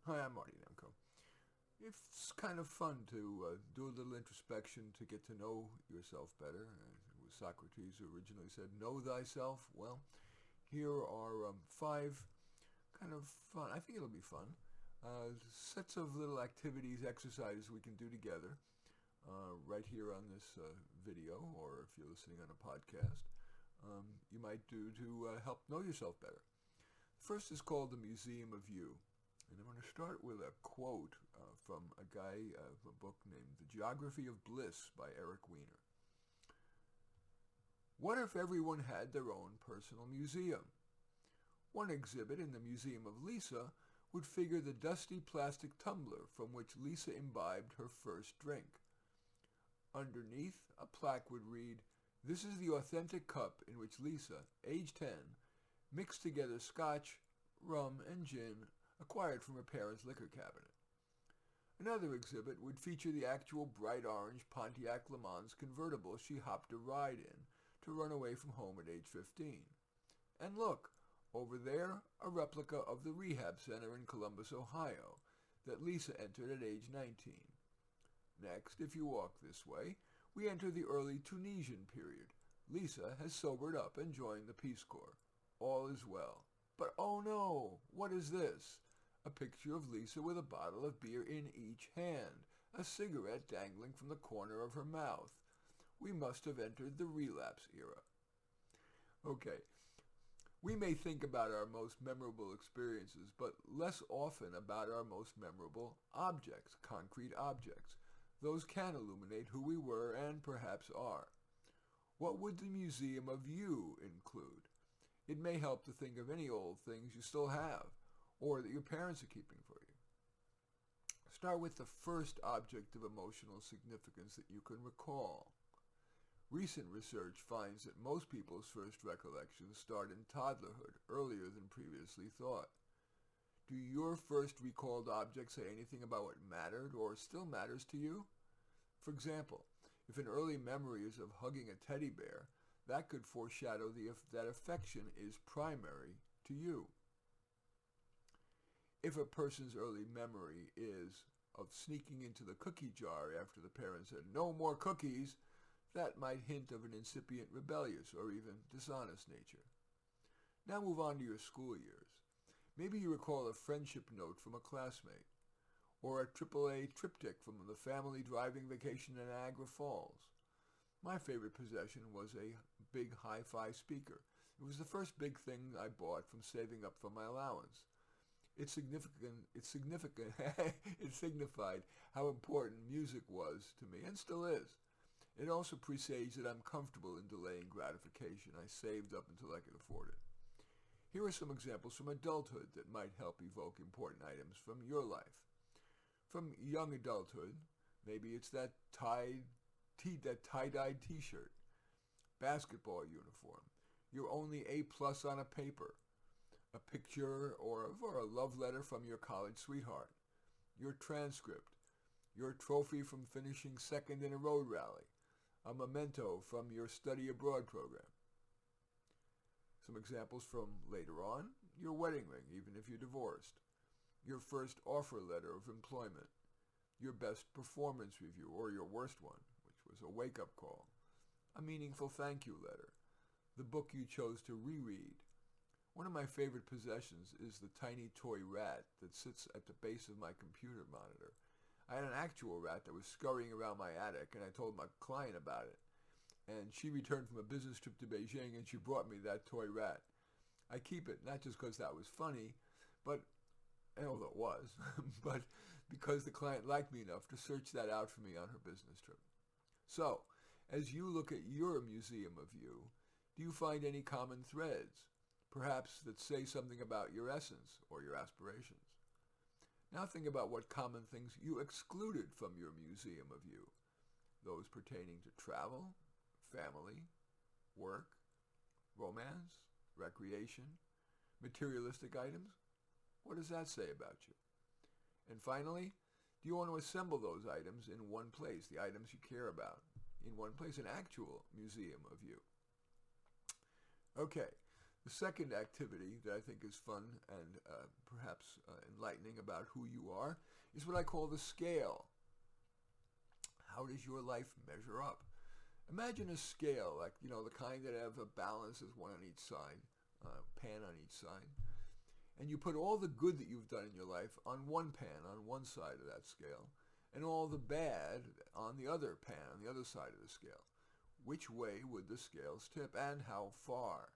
Hi, I'm Marty Nemko. It's kind of fun to do a little introspection to get to know yourself better. It was Socrates who originally said, "Know thyself." Well, here are five kind of fun. I think it'll be fun. Sets of little activities, exercises we can do together right here on this video, or if you're listening on a podcast, you might do to help know yourself better. First is called the Museum of You. And I'm going to start with a quote from a guy of a book named The Geography of Bliss by Eric Weiner. What if everyone had their own personal museum? One exhibit in the Museum of Lisa would figure the dusty plastic tumbler from which Lisa imbibed her first drink. Underneath, a plaque would read, "This is the authentic cup in which Lisa, age 10, mixed together scotch, rum, and gin acquired from her parents' liquor cabinet." Another exhibit would feature the actual bright orange Pontiac Le Mans convertible she hopped a ride in to run away from home at age 15. And look, over there, a replica of the rehab center in Columbus, Ohio, that Lisa entered at age 19. Next, if you walk this way, we enter the early Tunisian period. Lisa has sobered up and joined the Peace Corps. All is well. But oh no, what is this? A picture of Lisa with a bottle of beer in each hand, a cigarette dangling from the corner of her mouth. We must have entered the relapse era. Okay, we may think about our most memorable experiences, but less often about our most memorable objects, concrete objects. Those can illuminate who we were and perhaps are. What would the Museum of You include? It may help to think of any old things you still have, or that your parents are keeping for you. Start with the first object of emotional significance that you can recall. Recent research finds that most people's first recollections start in toddlerhood, earlier than previously thought. Do your first recalled objects say anything about what mattered or still matters to you? For example, if an early memory is of hugging a teddy bear, that could foreshadow that affection is primary to you. If a person's early memory is of sneaking into the cookie jar after the parents said, "No more cookies," that might hint of an incipient rebellious or even dishonest nature. Now move on to your school years. Maybe you recall a friendship note from a classmate, or a AAA triptych from the family driving vacation in Niagara Falls. My favorite possession was a big hi-fi speaker. It was the first big thing I bought from saving up for my allowance. It signified how important music was to me, and still is. It also presaged that I'm comfortable in delaying gratification. I saved up until I could afford it. Here are some examples from adulthood that might help evoke important items from your life. From young adulthood, maybe it's that tie-dyed t-shirt, basketball uniform, your only A+ on a paper, a picture or a love letter from your college sweetheart, your transcript, your trophy from finishing second in a road rally, a memento from your study abroad program. Some examples from later on: your wedding ring, even if you're divorced, your first offer letter of employment, your best performance review or your worst one, which was a wake-up call, a meaningful thank you letter, the book you chose to reread. One of my favorite possessions is the tiny toy rat that sits at the base of my computer monitor. I had an actual rat that was scurrying around my attic, and I told my client about it. And she returned from a business trip to Beijing, and she brought me that toy rat. I keep it, not just because that was funny, although it was, but because the client liked me enough to search that out for me on her business trip. So, as you look at your Museum of You, do you find any common threads, perhaps that say something about your essence or your aspirations? Now think about what common things you excluded from your Museum of You, those pertaining to travel, family, work, romance, recreation, materialistic items. What does that say about you? And finally, do you want to assemble those items in one place, the items you care about, in one place, an actual Museum of You? Okay, The second activity that I think is fun and perhaps enlightening about who you are is what I call the scale. How does your life measure up? Imagine a scale, like, the kind that have a balance, is one on each side, pan on each side. And you put all the good that you've done in your life on one pan, on one side of that scale, and all the bad on the other pan, on the other side of the scale. Which way would the scales tip, and how far?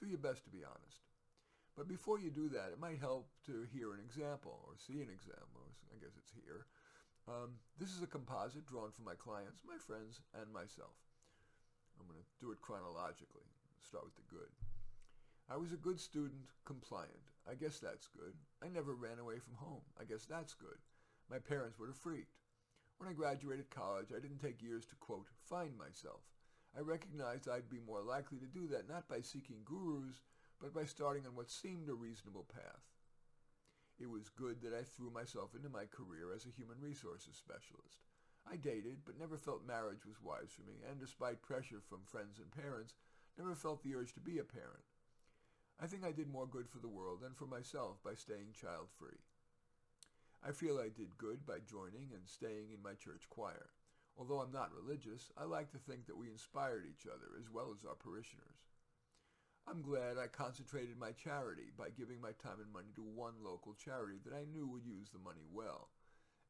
Do your best to be honest. But before you do that, it might help to hear an example, or see an example. I guess it's here. This is a composite drawn from my clients, my friends, and myself. I'm going to do it chronologically. Start with the good. I was a good student, compliant. I guess that's good. I never ran away from home. I guess that's good. My parents would have freaked. When I graduated college, I didn't take years to, quote, find myself. I recognized I'd be more likely to do that not by seeking gurus, but by starting on what seemed a reasonable path. It was good that I threw myself into my career as a human resources specialist. I dated, but never felt marriage was wise for me, and despite pressure from friends and parents, never felt the urge to be a parent. I think I did more good for the world than for myself by staying child-free. I feel I did good by joining and staying in my church choir. Although I'm not religious, I like to think that we inspired each other as well as our parishioners. I'm glad I concentrated my charity by giving my time and money to one local charity that I knew would use the money well.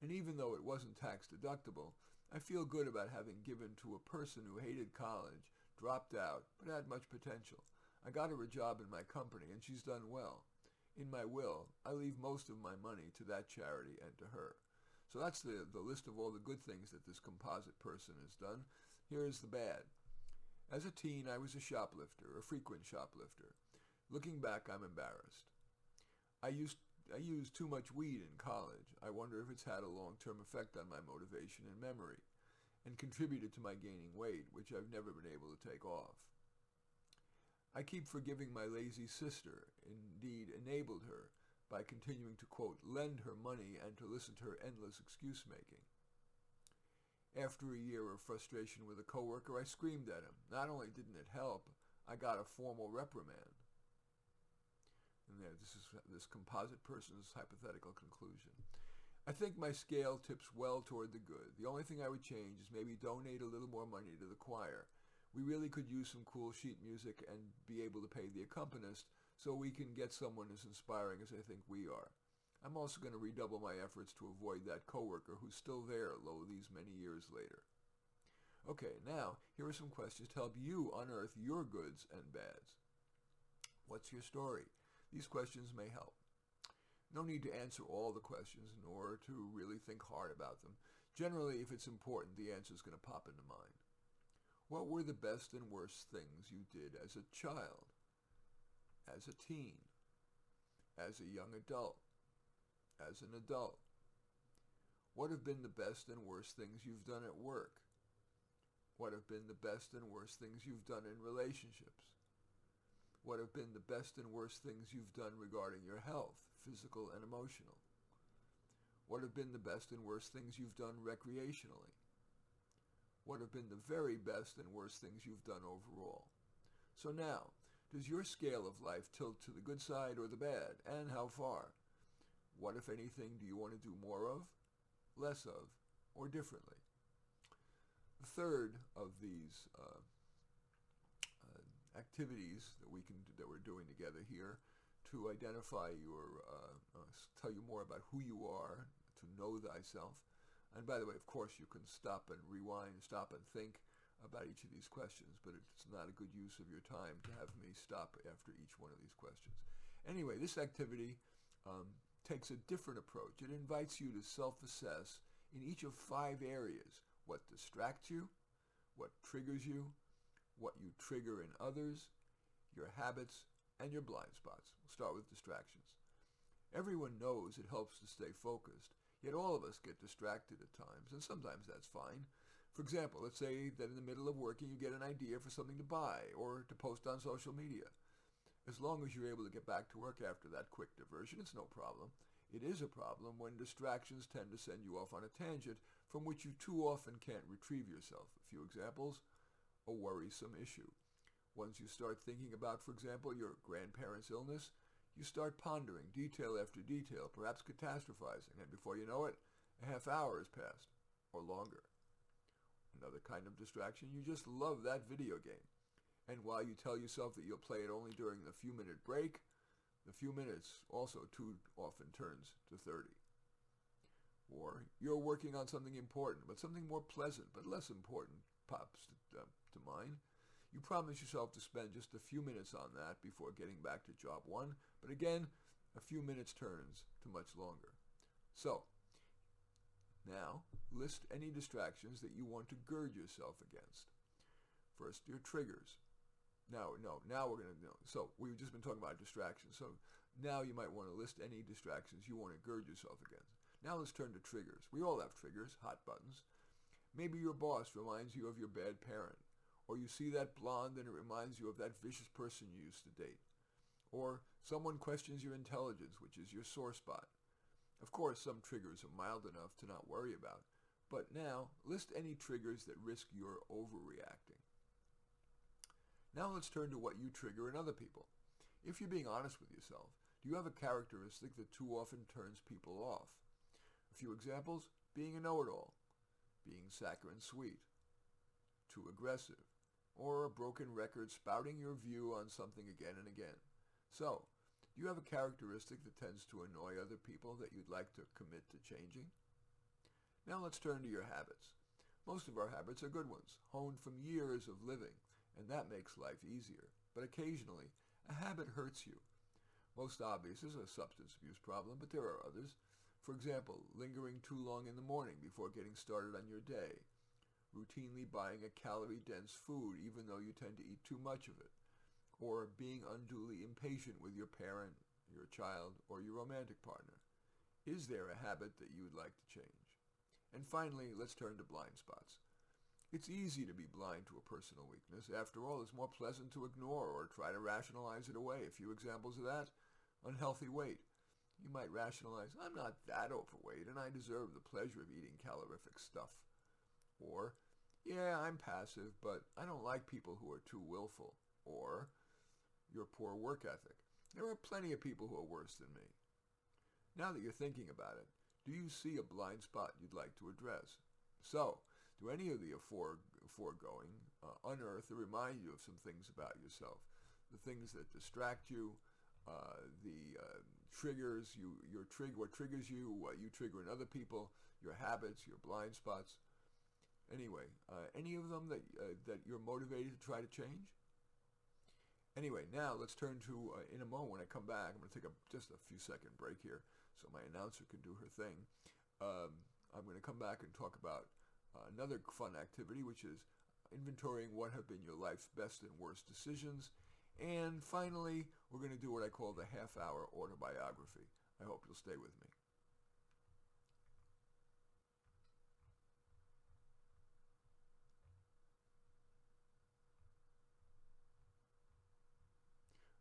And even though it wasn't tax deductible, I feel good about having given to a person who hated college, dropped out, but had much potential. I got her a job in my company, and she's done well. In my will, I leave most of my money to that charity and to her. So that's the list of all the good things that this composite person has done. Here is the bad. As a teen, I was a shoplifter, a frequent shoplifter. Looking back, I'm embarrassed. I used too much weed in college. I wonder if it's had a long-term effect on my motivation and memory, and contributed to my gaining weight, which I've never been able to take off. I keep forgiving my lazy sister, indeed enabled her, by continuing to, quote, lend her money and to listen to her endless excuse-making. After a year of frustration with a coworker, I screamed at him. Not only didn't it help, I got a formal reprimand. And there, this composite person's hypothetical conclusion. I think my scale tips well toward the good. The only thing I would change is maybe donate a little more money to the choir. We really could use some cool sheet music and be able to pay the accompanist so we can get someone as inspiring as I think we are. I'm also going to redouble my efforts to avoid that coworker who's still there, lo, these many years later. Okay, now, here are some questions to help you unearth your goods and bads. What's your story? These questions may help. No need to answer all the questions nor to really think hard about them. Generally, if it's important, the answer is going to pop into mind. What were the best and worst things you did as a child, as a teen, as a young adult, as an adult? What have been the best and worst things you've done at work? What have been the best and worst things you've done in relationships? What have been the best and worst things you've done regarding your health, physical and emotional? What have been the best and worst things you've done recreationally? What have been the very best and worst things you've done overall? So now, does your scale of life tilt to the good side or the bad, and how far? What, if anything, do you want to do more of, less of, or differently? The third of these activities that we're doing together here to identify your, tell you more about who you are, to know thyself. And by the way, of course, you can stop and rewind, stop and think about each of these questions, but it's not a good use of your time to have me stop after each one of these questions. Anyway, this activity takes a different approach. It invites you to self-assess in each of 5 areas: what distracts you, what triggers you, what you trigger in others, your habits, and your blind spots. We'll start with distractions. Everyone knows it helps to stay focused, yet all of us get distracted at times, and sometimes that's fine. For example, let's say that in the middle of working you get an idea for something to buy or to post on social media. As long as you're able to get back to work after that quick diversion, it's no problem. It is a problem when distractions tend to send you off on a tangent from which you too often can't retrieve yourself. A few examples: a worrisome issue. Once you start thinking about, for example, your grandparents' illness, you start pondering detail after detail, perhaps catastrophizing, and before you know it, a half hour has passed, or longer. Another kind of distraction, you just love that video game. And while you tell yourself that you'll play it only during the few-minute break, the few minutes also too often turns to 30. Or you're working on something important, but something more pleasant but less important pops to mind. You promise yourself to spend just a few minutes on that before getting back to job one, but again, a few minutes turns to much longer. So, now, list any distractions that you want to gird yourself against. First, your triggers. Now we're going to know. So, we've just been talking about distractions. So, now you might want to list any distractions you want to gird yourself against. Now let's turn to triggers. We all have triggers, hot buttons. Maybe your boss reminds you of your bad parent. Or you see that blonde and it reminds you of that vicious person you used to date. Or someone questions your intelligence, which is your sore spot. Of course, some triggers are mild enough to not worry about. But now, list any triggers that risk your overreacting. Now let's turn to what you trigger in other people. If you're being honest with yourself, do you have a characteristic that too often turns people off? A few examples: being a know-it-all, being saccharine sweet, too aggressive, or a broken record spouting your view on something again and again. So, do you have a characteristic that tends to annoy other people that you'd like to commit to changing? Now let's turn to your habits. Most of our habits are good ones, honed from years of living, and that makes life easier. But occasionally, a habit hurts you. Most obvious is a substance abuse problem, but there are others. For example, lingering too long in the morning before getting started on your day. Routinely buying a calorie-dense food even though you tend to eat too much of it. Or being unduly impatient with your parent, your child, or your romantic partner. Is there a habit that you would like to change? And finally, let's turn to blind spots. It's easy to be blind to a personal weakness. After all, it's more pleasant to ignore or try to rationalize it away. A few examples of that: unhealthy weight. You might rationalize, I'm not that overweight and I deserve the pleasure of eating calorific stuff. Or, yeah, I'm passive, but I don't like people who are too willful. Or, your poor work ethic. There are plenty of people who are worse than me. Now that you're thinking about it, do you see a blind spot you'd like to address? So, do any of the foregoing unearth or remind you of some things about yourself? The things that distract you, the triggers, what triggers you, what you trigger in other people, your habits, your blind spots. Anyway, any of them that you're motivated to try to change? Anyway, now let's turn to, in a moment when I come back, I'm going to take just a few second break here so my announcer can do her thing. I'm going to come back and talk about another fun activity, which is inventorying what have been your life's best and worst decisions. And finally, we're going to do what I call the half-hour autobiography. I hope you'll stay with me.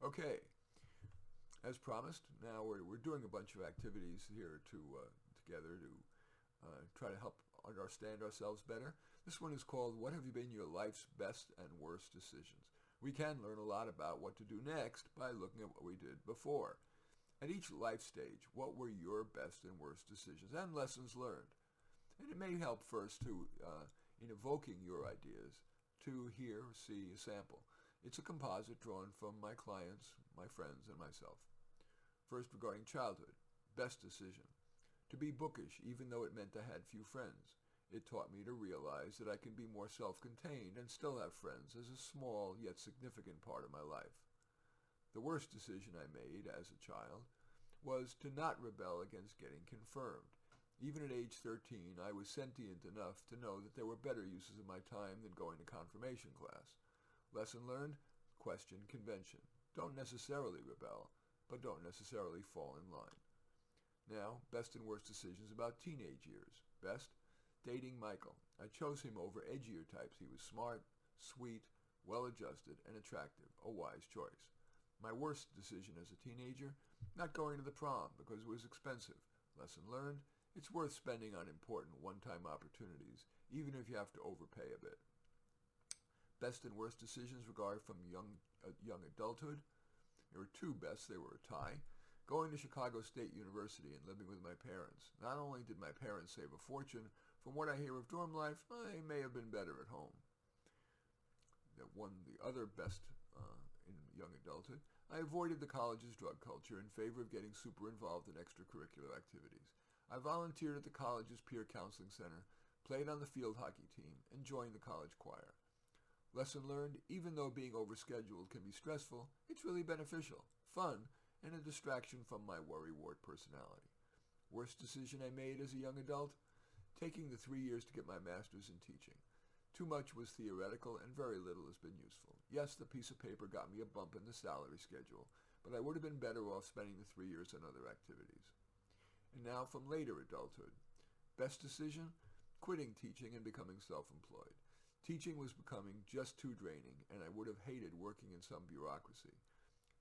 Okay, as promised, now we're doing a bunch of activities here together to try to help understand ourselves better. This one is called What Have You Been Your Life's Best and Worst Decisions? We can learn a lot about what to do next by looking at what we did before. At each life stage, what were your best and worst decisions and lessons learned? And it may help first to, in evoking your ideas, to hear or see a sample. It's a composite drawn from my clients, my friends, and myself. First, regarding childhood, best decision. To be bookish, even though it meant I had few friends. It taught me to realize that I can be more self-contained and still have friends as a small yet significant part of my life. The worst decision I made as a child was to not rebel against getting confirmed. Even at age 13, I was sentient enough to know that there were better uses of my time than going to confirmation class. Lesson learned: question convention. Don't necessarily rebel, but don't necessarily fall in line. Now, best and worst decisions about teenage years. Best: dating Michael. I chose him over edgier types. He was smart, sweet, well-adjusted, and attractive. A wise choice. My worst decision as a teenager: not going to the prom because it was expensive. Lesson learned: it's worth spending on important one-time opportunities, even if you have to overpay a bit. Best and worst decisions regarding from young adulthood. There were two bests. They were a tie. Going to Chicago State University and living with my parents. Not only did my parents save a fortune, from what I hear of dorm life, they may have been better at home. The other best in young adulthood, I avoided the college's drug culture in favor of getting super involved in extracurricular activities. I volunteered at the college's peer counseling center, played on the field hockey team, and joined the college choir. Lesson learned, even though being overscheduled can be stressful, it's really beneficial, fun, and a distraction from my worrywart personality. Worst decision I made as a young adult? Taking the 3 years to get my master's in teaching. Too much was theoretical and very little has been useful. Yes, the piece of paper got me a bump in the salary schedule, but I would have been better off spending the 3 years on other activities. And now from later adulthood. Best decision? Quitting teaching and becoming self-employed. Teaching was becoming just too draining, and I would have hated working in some bureaucracy.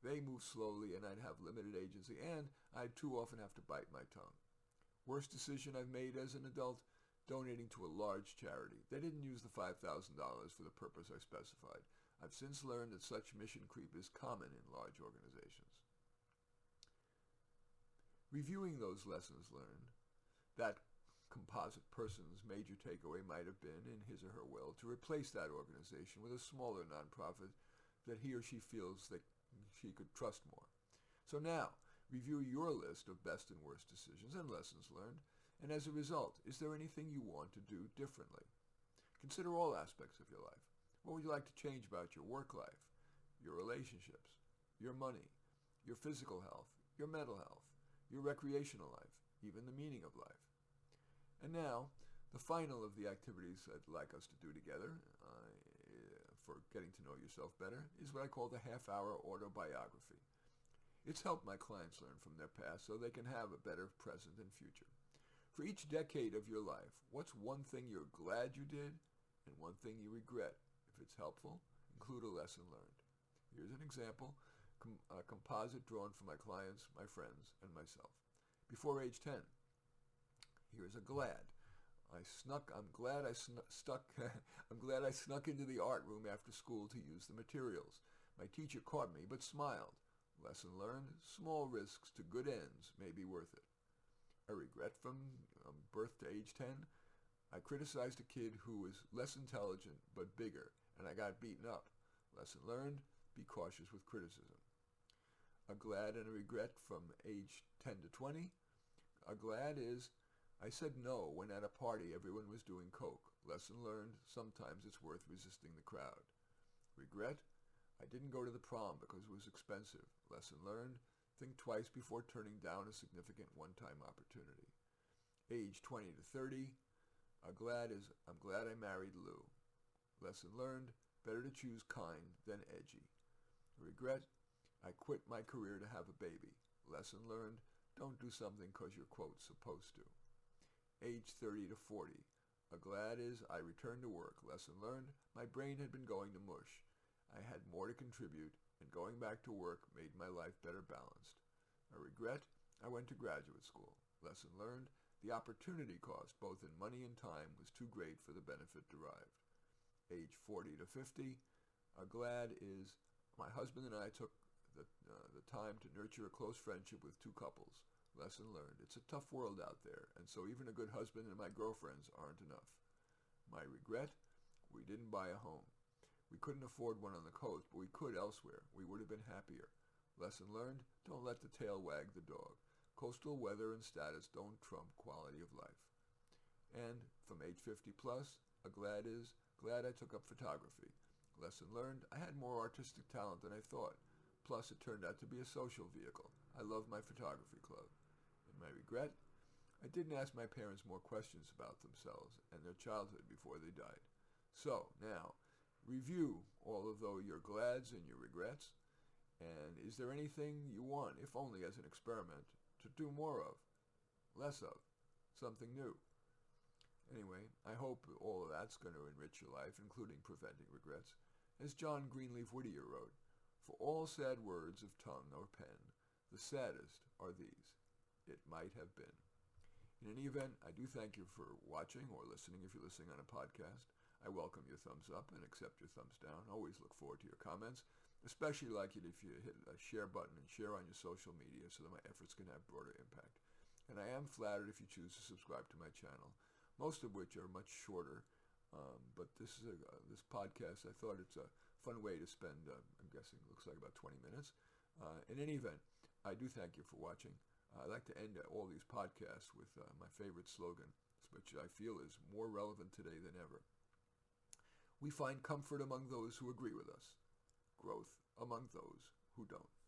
They moved slowly, and I'd have limited agency, and I'd too often have to bite my tongue. Worst decision I've made as an adult? Donating to a large charity. They didn't use the $5,000 for the purpose I specified. I've since learned that such mission creep is common in large organizations. Reviewing those lessons learned, that composite person's major takeaway might have been, in his or her will, to replace that organization with a smaller nonprofit that he or she feels that she could trust more. So now, review your list of best and worst decisions and lessons learned, and as a result, is there anything you want to do differently? Consider all aspects of your life. What would you like to change about your work life, your relationships, your money, your physical health, your mental health, your recreational life, even the meaning of life? And now, the final of the activities I'd like us to do together for getting to know yourself better is what I call the half-hour autobiography. It's helped my clients learn from their past so they can have a better present and future. For each decade of your life, what's one thing you're glad you did and one thing you regret? If it's helpful, include a lesson learned. Here's an example, a composite drawn for my clients, my friends, and myself. Before age 10, here's a glad. I'm glad I snuck into the art room after school to use the materials. My teacher caught me but smiled. Lesson learned, small risks to good ends may be worth it. A regret from birth to age 10, I criticized a kid who was less intelligent but bigger, and I got beaten up. Lesson learned, be cautious with criticism. A glad and a regret from age 10 to 20. A glad is, I said no when at a party everyone was doing coke. Lesson learned, sometimes it's worth resisting the crowd. Regret, I didn't go to the prom because it was expensive. Lesson learned, think twice before turning down a significant one-time opportunity. Age 20 to 30, I'm glad I married Lou. Lesson learned, better to choose kind than edgy. Regret, I quit my career to have a baby. Lesson learned, don't do something because you're, quote, supposed to. Age 30 to 40, a glad is I returned to work. Lesson learned, my brain had been going to mush. I had more to contribute, and going back to work made my life better balanced. A regret, I went to graduate school. Lesson learned, the opportunity cost, both in money and time, was too great for the benefit derived. Age 40 to 50, a glad is my husband and I took the time to nurture a close friendship with two couples. Lesson learned, it's a tough world out there, and so even a good husband and my girlfriends aren't enough. My regret, we didn't buy a home. We couldn't afford one on the coast, but we could elsewhere. We would have been happier. Lesson learned, don't let the tail wag the dog. Coastal weather and status don't trump quality of life. And from age 50 plus, a glad is, glad I took up photography. Lesson learned, I had more artistic talent than I thought. Plus, it turned out to be a social vehicle. I love my photography club. And my regret, I didn't ask my parents more questions about themselves and their childhood before they died. So, now, review all of your glads and your regrets. And is there anything you want, if only as an experiment, to do more of, less of, something new? Anyway, I hope all of that's going to enrich your life, including preventing regrets. As John Greenleaf Whittier wrote, for all sad words of tongue or pen, the saddest are these, it might have been. In any event, I do thank you for watching or listening if you're listening on a podcast. I welcome your thumbs up and accept your thumbs down. Always look forward to your comments. Especially like it if you hit a share button and share on your social media so that my efforts can have broader impact. And I am flattered if you choose to subscribe to my channel, most of which are much shorter. But this is this podcast, I thought it's a fun way to spend, I'm guessing, looks like about 20 minutes. In any event, I do thank you for watching. I like to end all these podcasts with my favorite slogan, which I feel is more relevant today than ever. We find comfort among those who agree with us, growth among those who don't.